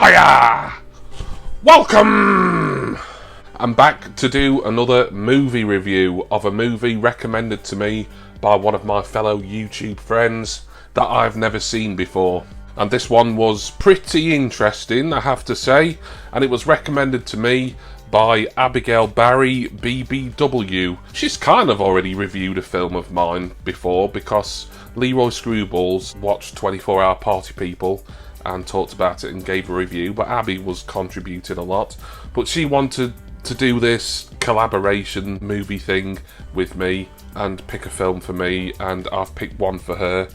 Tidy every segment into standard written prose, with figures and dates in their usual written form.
Hiya! Welcome! I'm back to do another movie review of a movie recommended to me by one of my fellow YouTube friends that I've never seen before. And this one was pretty interesting, I have to say, and it was recommended to me by Abigail Barry BBW. She's kind of already reviewed a film of mine before because Leroy Screwballs watched 24 Hour Party People and talked about it and gave a review, but Abby was contributing a lot. But she wanted to do this collaboration movie thing with me and pick a film for me, and I've picked one for her,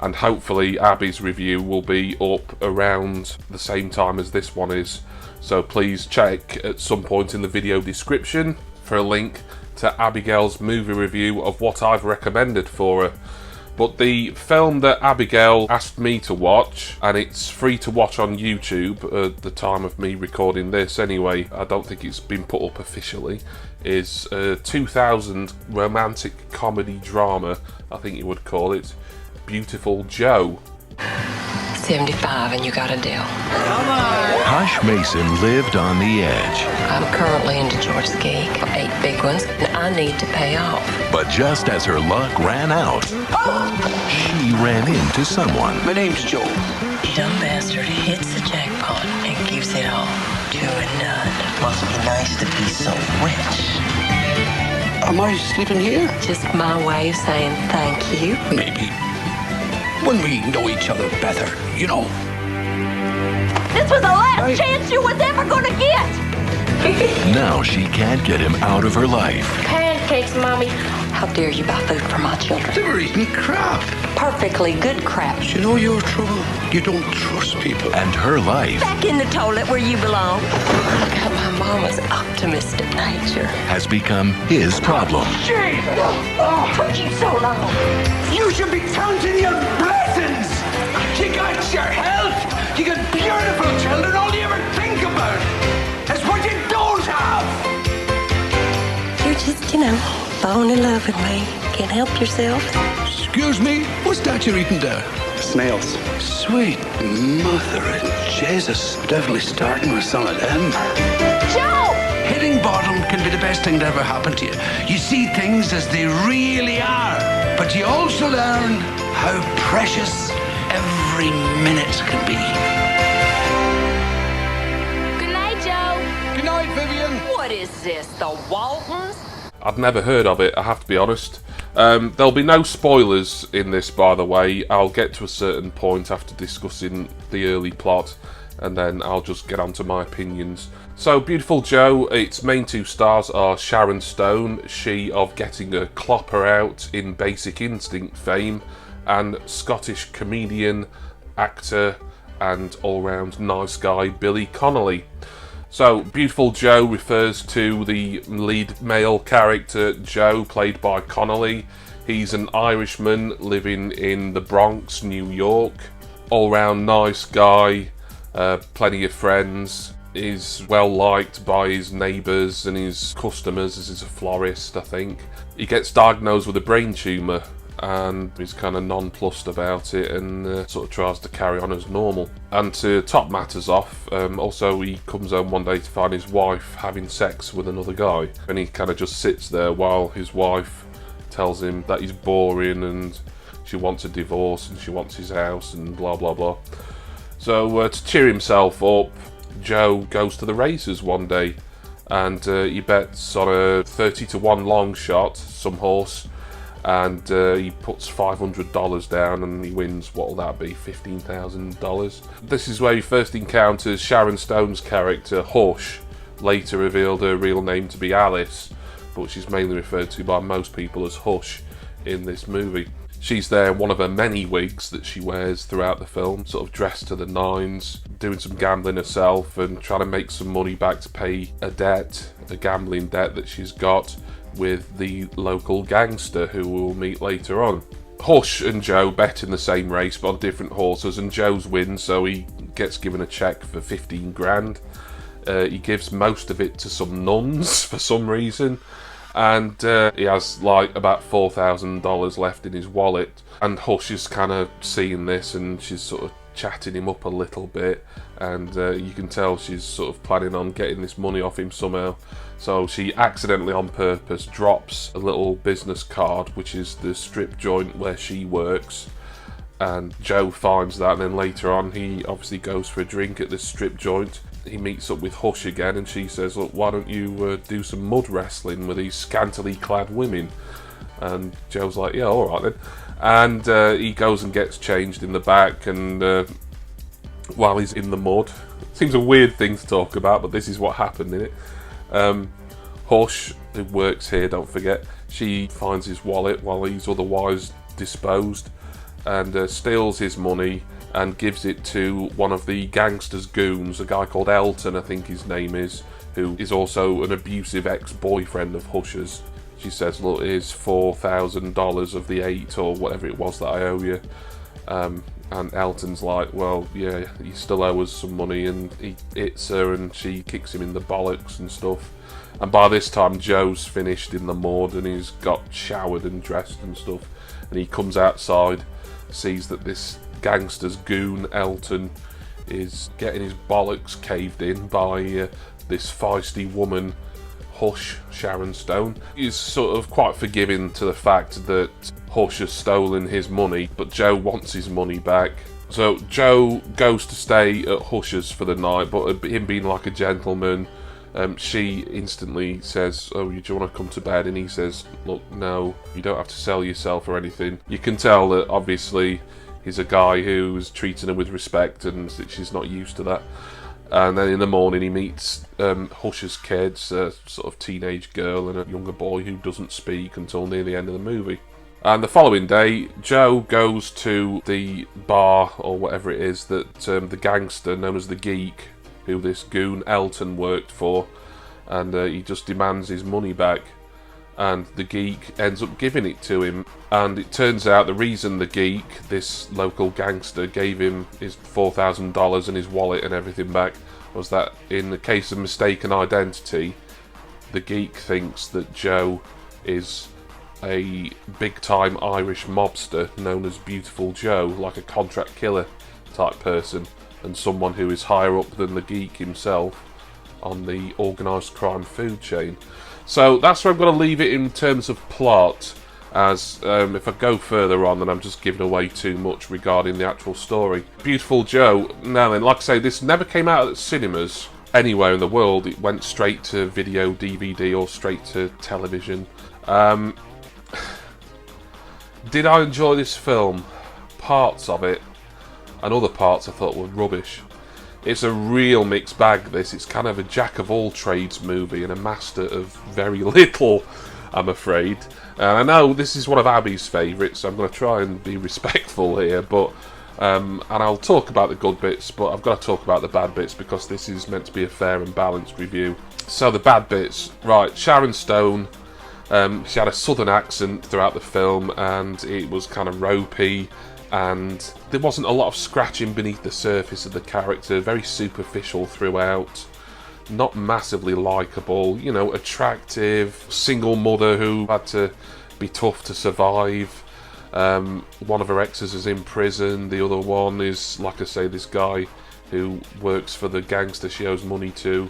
and hopefully Abby's review will be up around the same time as this one is. So please check at some point in the video description for a link to Abigail's movie review of what I've recommended for her. But the film that Abigail asked me to watch, and it's free to watch on YouTube at the time of me recording this anyway, I don't think it's been put up officially, is a 2000 romantic comedy drama, I think you would call it, Beautiful Joe. 75 and you got a deal. Hush Mason lived on the edge. I'm currently into George's gig, 8 big ones, and I need to pay off. But just as her luck ran out, she ran into someone. My name's Joe. Dumb bastard hits the jackpot and gives it all to a nun. Must be nice to be so rich. Am I sleeping here? Just my way of saying thank you. Maybe. When we know each other better, you know. This was the last chance you was ever gonna get! Now she can't get him out of her life. Pancakes, Mommy. How dare you buy food for my children? They were eating crap. Perfectly good crap. You know your trouble? You don't trust people. And her life Back in the toilet where you belong. I got my mama's optimistic nature. has become his problem. Took you so long. You should be counting your blessings. You got your health. You got beautiful children. All you ever think about is what you don't have. You're just, falling in love with me. Can't help yourself. Excuse me, what's that you're eating there? Snails. Sweet mother of Jesus. Definitely starting with some of them. Joe! Hitting bottom can be the best thing to ever happen to you. You see things as they really are, but you also learn how precious every minute can be. Good night, Joe. Good night, Vivian. What is this, the Waltons? I've never heard of it, I have to be honest. There'll be no spoilers in this, by the way. I'll get to a certain point after discussing the early plot, and then I'll just get on to my opinions. So, Beautiful Joe, its main 2 stars are Sharon Stone, she of Getting a Clopper Out in Basic Instinct fame, and Scottish comedian, actor, and all-round nice guy Billy Connolly. So, Beautiful Joe refers to the lead male character, Joe, played by Connolly. He's an Irishman living in the Bronx, New York. All-round nice guy, plenty of friends. Is well liked by his neighbours and his customers, as he's a florist, I think. He gets diagnosed with a brain tumour, and he's kind of nonplussed about it and sort of tries to carry on as normal. And to top matters off, also he comes home one day to find his wife having sex with another guy, and he kind of just sits there while his wife tells him that he's boring and she wants a divorce and she wants his house and blah blah blah. So to cheer himself up, Joe goes to the races one day, and he bets on a 30-to-1 long shot, some horse, and he puts $500 down and he wins, what will that be, $15,000. This is where he first encounters Sharon Stone's character, Hush, later revealed her real name to be Alice, but she's mainly referred to by most people as Hush in this movie. She's there in one of her many wigs that she wears throughout the film, sort of dressed to the nines, doing some gambling herself and trying to make some money back to pay a gambling debt that she's got with the local gangster who we'll meet later on. Hush and Joe bet in the same race but on different horses, and Joe's wins, so he gets given a cheque for 15 grand. He gives most of it to some nuns for some reason, and he has like about $4,000 left in his wallet. And Hush is kind of seeing this, and she's sort of chatting him up a little bit, and you can tell she's sort of planning on getting this money off him somehow. So she accidentally, on purpose, drops a little business card, which is the strip joint where she works, and Joe finds that, and then later on he obviously goes for a drink at this strip joint. He meets up with Hush again, and she says, look, why don't you do some mud wrestling with these scantily clad women? And Joe's like, yeah, alright then. And he goes and gets changed in the back, and while he's in the mud, it seems a weird thing to talk about, but this is what happened in it. Hush, who works here, don't forget, she finds his wallet while he's otherwise disposed, and steals his money and gives it to one of the gangsters' goons, a guy called Elton, I think his name is, who is also an abusive ex-boyfriend of Hush's. She says, look, here's $4,000 of the 8 or whatever it was that I owe you. And Elton's like, well, yeah, you still owe us some money, and he hits her and she kicks him in the bollocks and stuff. And by this time, Joe's finished in the mud and he's got showered and dressed and stuff. And he comes outside, sees that this gangster's goon, Elton, is getting his bollocks caved in by this feisty woman, Hush, Sharon Stone. He's sort of quite forgiving to the fact that Hush has stolen his money, but Joe wants his money back. So Joe goes to stay at Hush's for the night, but him being like a gentleman, she instantly says, oh, do you want to come to bed? And he says, look, no, you don't have to sell yourself or anything. You can tell that obviously he's a guy who's treating her with respect, and she's not used to that. And then in the morning he meets Hush's kids, a sort of teenage girl and a younger boy who doesn't speak until near the end of the movie. And the following day, Joe goes to the bar, or whatever it is, that the gangster known as the Geek, who this goon Elton worked for, and he just demands his money back. And the Geek ends up giving it to him, and it turns out the reason the Geek, this local gangster, gave him his $4,000 and his wallet and everything back was that in the case of mistaken identity, the Geek thinks that Joe is a big-time Irish mobster known as Beautiful Joe, like a contract killer type person, and someone who is higher up than the Geek himself on the organised crime food chain. So that's where I'm going to leave it in terms of plot, as if I go further on then I'm just giving away too much regarding the actual story. Beautiful Joe, now then, like I say, this never came out at cinemas anywhere in the world. It went straight to video, DVD, or straight to television. Did I enjoy this film? Parts of it, and other parts I thought were rubbish. It's a real mixed bag, this. It's kind of a jack-of-all-trades movie and a master of very little, I'm afraid. And I know this is one of Abby's favourites, so I'm going to try and be respectful here, but and I'll talk about the good bits, but I've got to talk about the bad bits because this is meant to be a fair and balanced review. So the bad bits. Right, Sharon Stone. She had a southern accent throughout the film, and it was kind of ropey, and there wasn't a lot of scratching beneath the surface of the character, very superficial throughout, not massively likeable, you know, attractive, single mother who had to be tough to survive. One of her exes is in prison, the other one is, like I say, this guy who works for the gangster she owes money to,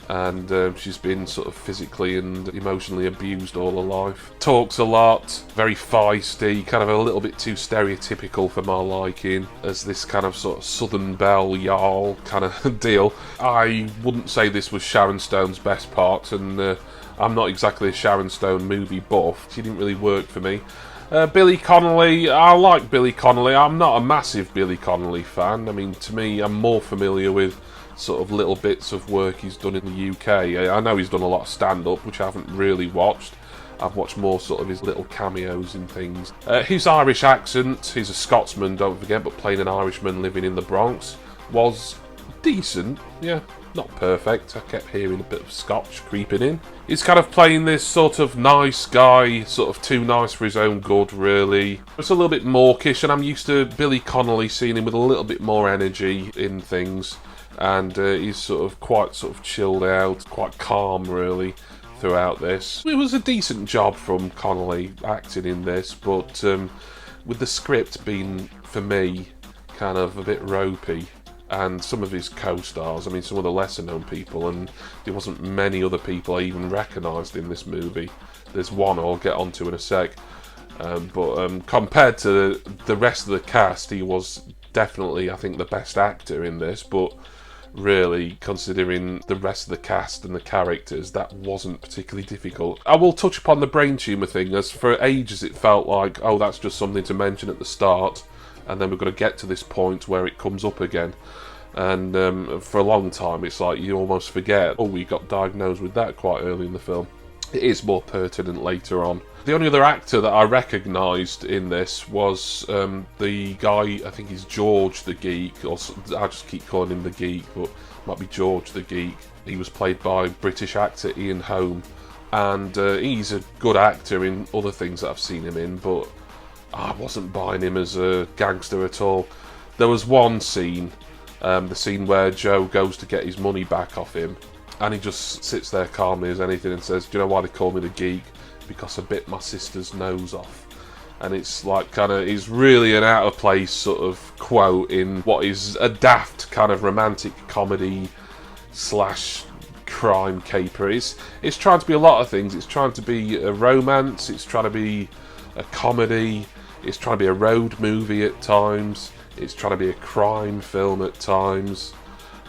and she's been sort of physically and emotionally abused all her life. Talks a lot, very feisty, kind of a little bit too stereotypical for my liking, as this kind of sort of Southern Belle Jarl kind of deal. I wouldn't say this was Sharon Stone's best part, and I'm not exactly a Sharon Stone movie buff. She didn't really work for me. Billy Connolly, I like Billy Connolly. I'm not a massive Billy Connolly fan. I mean, to me, I'm more familiar with sort of little bits of work he's done in the UK. I know he's done a lot of stand-up, which I haven't really watched. I've watched more sort of his little cameos and things. His Irish accent, he's a Scotsman, don't forget, but playing an Irishman living in the Bronx, was decent. Yeah, not perfect. I kept hearing a bit of Scotch creeping in. He's kind of playing this sort of nice guy, sort of too nice for his own good, really. It's a little bit mawkish, and I'm used to Billy Connolly seeing him with a little bit more energy in things. And he's sort of quite sort of chilled out, quite calm really throughout this. It was a decent job from Connolly acting in this, but with the script being, for me, kind of a bit ropey. And some of his co-stars, I mean, some of the lesser-known people, and there wasn't many other people I even recognised in this movie. There's one I'll get onto in a sec. But compared to the rest of the cast, he was definitely, I think, the best actor in this. But really, considering the rest of the cast and the characters, that wasn't particularly difficult. I will touch upon the brain tumour thing, as for ages it felt like, oh, that's just something to mention at the start, and then we're going to get to this point where it comes up again. And for a long time, it's like you almost forget, oh, we got diagnosed with that quite early in the film. It is more pertinent later on. The only other actor that I recognised in this was the guy, I think he's George the Geek, or I just keep calling him the Geek, but it might be George the Geek. He was played by British actor Ian Holm, and he's a good actor in other things that I've seen him in, but I wasn't buying him as a gangster at all. There was one scene, the scene where Joe goes to get his money back off him, and he just sits there calmly as anything and says, do you know why they call me the Geek? Because I bit my sister's nose off. And it's like it's really an out of place sort of quote in what is a daft kind of romantic comedy / crime caper. It's trying to be a lot of things. It's trying to be a romance, it's trying to be a comedy, it's trying to be a road movie at times, it's trying to be a crime film at times.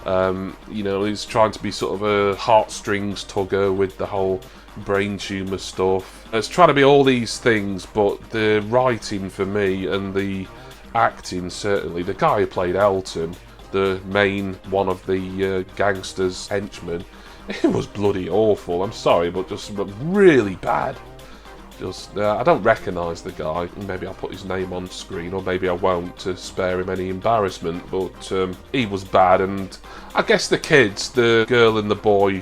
It's trying to be sort of a heartstrings tugger with the whole brain tumour stuff. It's trying to be all these things, but the writing for me and the acting, certainly, the guy who played Elton, the main one of the gangsters' henchmen, it was bloody awful. I'm sorry, but just really bad. I don't recognise the guy. Maybe I'll put his name on screen, or maybe I won't, to spare him any embarrassment, but he was bad. And I guess the kids, the girl and the boy,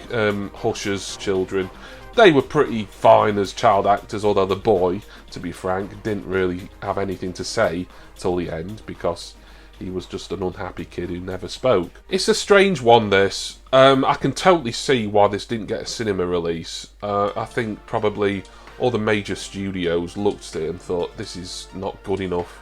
Husher's children, they were pretty fine as child actors, although the boy, to be frank, didn't really have anything to say till the end, because he was just an unhappy kid who never spoke. It's a strange one, this. I can totally see why this didn't get a cinema release. I think probably all the major studios looked at it and thought, this is not good enough.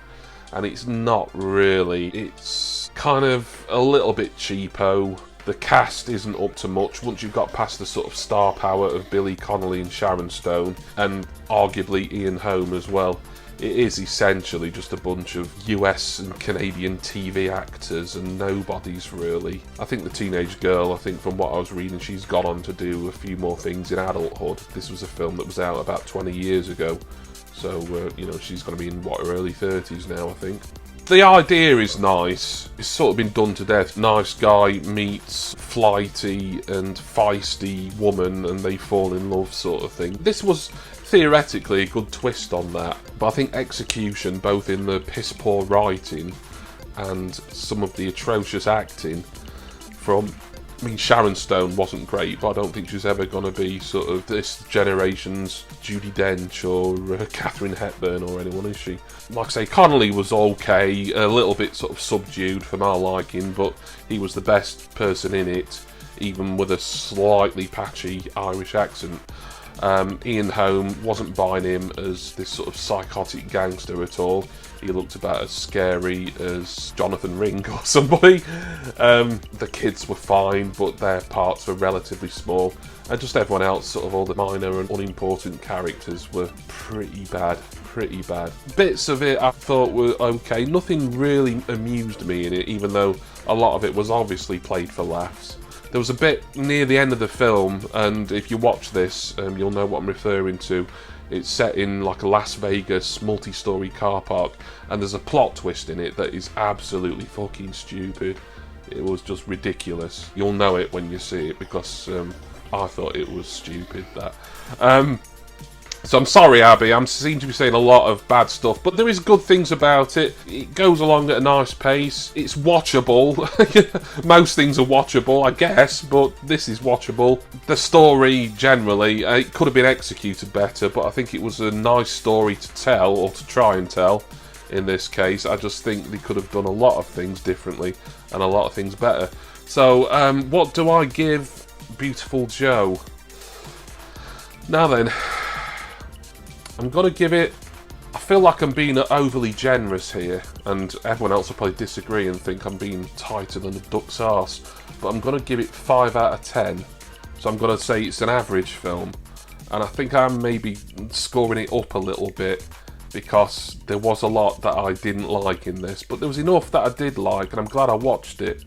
And it's not really. It's kind of a little bit cheapo. The cast isn't up to much once you've got past the sort of star power of Billy Connolly and Sharon Stone, and arguably Ian Holm as well. It is essentially just a bunch of US and Canadian TV actors and nobodies, really. I think the teenage girl, from what I was reading, she's gone on to do a few more things in adulthood. This was a film that was out about 20 years ago, so, she's going to be in, her early 30s now, I think. The idea is nice. It's sort of been done to death. Nice guy meets flighty and feisty woman and they fall in love, sort of thing. This was theoretically a good twist on that, but I think execution, both in the piss poor writing and some of the atrocious acting from... Sharon Stone wasn't great, but I don't think she's ever going to be sort of this generation's Judi Dench or Katharine Hepburn or anyone, is she? Like I say, Connolly was okay, a little bit sort of subdued for my liking, but he was the best person in it, even with a slightly patchy Irish accent. Ian Holm, wasn't buying him as this sort of psychotic gangster at all. He looked about as scary as Jonathan Ring or somebody. The kids were fine, but their parts were relatively small. And just everyone else, sort of all the minor and unimportant characters, were pretty bad. Bits of it I thought were okay. Nothing really amused me in it, even though a lot of it was obviously played for laughs. There was a bit near the end of the film, and if you watch this, you'll know what I'm referring to. It's set in like a Las Vegas multi-story car park, and there's a plot twist in it that is absolutely fucking stupid. It was just ridiculous. You'll know it when you see it, because I thought it was stupid, that. So I'm sorry, Abby, I seem to be saying a lot of bad stuff, but there is good things about it. It goes along at a nice pace. It's watchable. Most things are watchable, I guess, but this is watchable. The story, generally, it could have been executed better, but I think it was a nice story to tell, or to try and tell, in this case. I just think they could have done a lot of things differently, and a lot of things better. So, what do I give Beautiful Joe? Now then... I'm going to give it a feel like I'm being overly generous here, and everyone else will probably disagree and think I'm being tighter than a duck's arse, but I'm going to give it 5 out of 10. So I'm going to say it's an average film, and I think I'm maybe scoring it up a little bit because there was a lot that I didn't like in this, but there was enough that I did like, and I'm glad I watched it.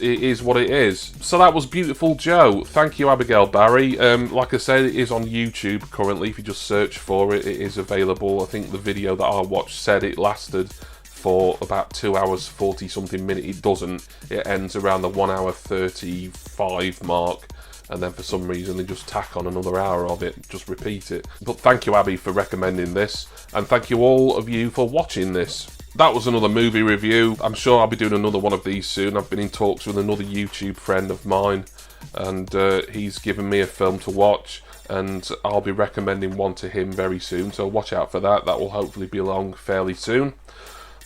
It is what it is. So that was Beautiful Joe. Thank you, Abigail Barry. Like I said, it is on YouTube currently. If you just search for it, it is available. I think the video that I watched said it lasted for about 2 hours 40 something minutes. It doesn't. It ends around the 1 hour 35 mark, and then for some reason they just tack on another hour of it, just repeat it. But thank you, Abby, for recommending this, and thank you all of you for watching this. That was another movie review. I'm sure I'll be doing another one of these soon. I've been in talks with another YouTube friend of mine, and he's given me a film to watch, and I'll be recommending one to him very soon, so watch out for that. That will hopefully be along fairly soon.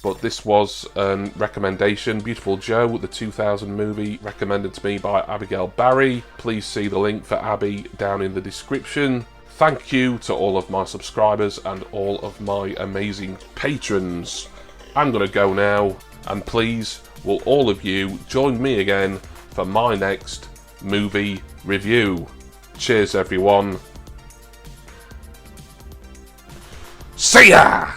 But this was a recommendation, Beautiful Joe, the 2000 movie, recommended to me by Abigail Barry. Please see the link for Abby down in the description. Thank you to all of my subscribers and all of my amazing patrons. I'm going to go now, and please, will all of you join me again for my next movie review. Cheers, everyone. See ya!